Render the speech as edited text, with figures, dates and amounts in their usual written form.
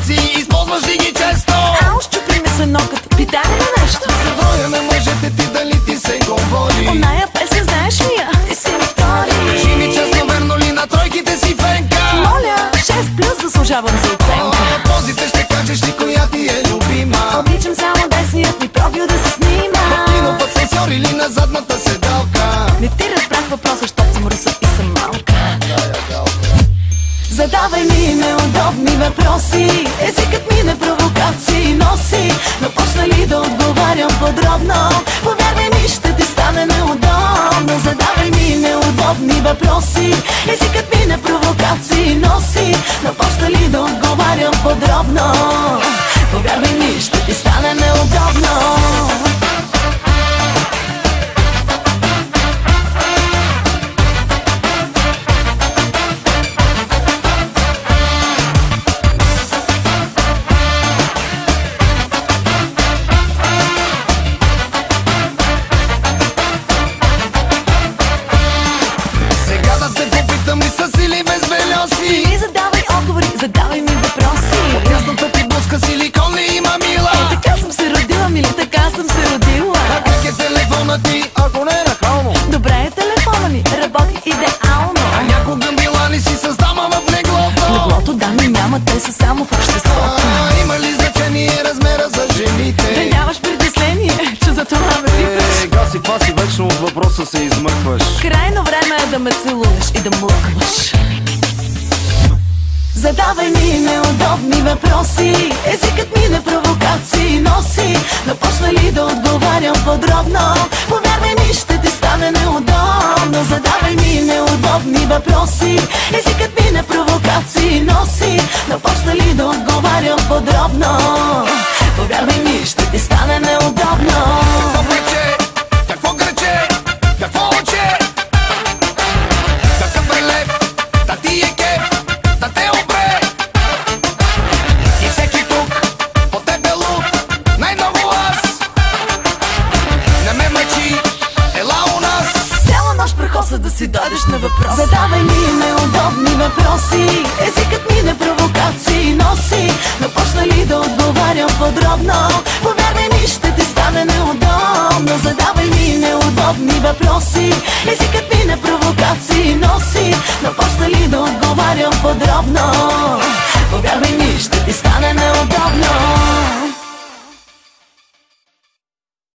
провокации, използваш ли ги често? Ау, щупи ми се нокът, питай ли нещо? За броя на мъжете ти дали ти се говори? Оная песен знаеш ли я? Ти си ми втори. Кажи ми честно, верно ли на тройките си фенка? Моля, 6+ заслужавам за оценка. Позите ще кажеш ли коя ти е любима? Обичам само десният ми профил да се снима. В кино, в асансьор или на задната седалка? Не ти разбрах въпроса, защото съм руса и съм малка. Задавай ми неудобни въпроси, езикът ми на провокации носи. Но почна ли да отговарям подробно, повярвай ми, ще ти стане неудобно. Задавай ми неудобни въпроси, езикът ми на провокации носи. Но почна ли да отговарям подробно, повярвай ми, ще ти стане неудобно. И задавай отговори, задавай ми въпроси. От ясната ти блузка силикон ли има, мила? Така съм се родила, мили, така съм се родила. А как е телефона ти, ако не е нахално? Добре е телефона ми, работи идеално. А някога била ли си с дама в леглото? Леглото дами няма, те са само в обществото. Има ли значение размера за жените? Да нямаш притеснение, че за това ме питаш. Гаси, кваси, вечно от въпроса се измъкваш. Крайно време е да ме целуваш и да млъкваш. Задавай ми неудобни въпроси, езикът ми на провокации носи. Но почна ли да отговарям подробно, повярвай ми, ще ти стане неудобно. Задавай ми неудобни въпроси, езикът ми на провокации носи. Но почна ли да отговарям подробно, повярвай ми, ще ти стане неудобно. Какво прече? Какво грече? Какво уче? Какъв релеф? Да ти е кеф? Да те обре? И всеки тук по теб е луд, най-много аз. Не ме мъчи, ела у нас. Цяла нощ прехоса да си дойдеш на въпрос. Задавай ми неудобни въпроси, езикът ми на провокации носи. Но почна ли да отговарям подробно, повярвай ми, ще ти стане неудобно. Задавай ми неудобни въпроси, езикът ми на провокации носи. Но почна ли да отговарям подробно, повярвай ми,